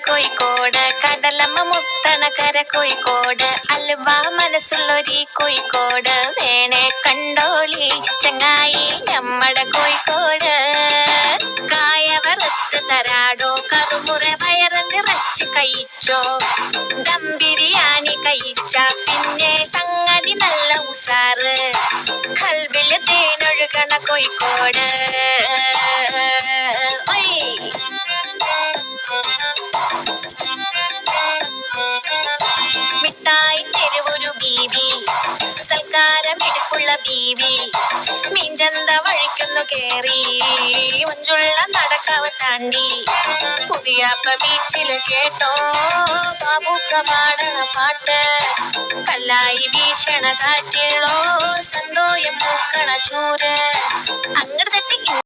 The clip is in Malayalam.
കോഴിക്കോട്, കടലമ്മ മുത്തണ കര കോഴിക്കോട്, അലുവ മനസ്സുള്ളൊരി കോഴിക്കോട്, വേണേ കണ്ടോളി ചങ്ങായി നമ്മടെ കോഴിക്കോട്. കായ വറുത്ത് തരാടോ, കറുമുറ വയറ് നിറച്ച് കഴിച്ചോ, ദം ബിരിയാണി കഴിച്ച പിന്നെ സംഗതി നല്ല ഉസാറ്, കൽവില് തേനൊഴുകണ കോഴിക്കോട്. മിഠായി തെരുവൊരു ബീവി, സൽക്കാരമിടുക്കുള്ള ബീവി, മീൻചന്ത വഴിക്കുന്നു കേറി, മുഞ്ചുള്ള നടക്കാവ് താണ്ടി, പുതിയാപ്പ ബീച്ചില് കേട്ടോ ബാബുക്ക പാടണ പാട്ട്, കല്ലായി വീശണ കാറ്റിലോ സന്തോയം പൂക്കണ ചൂര്, അങ്ങട് തെറ്റി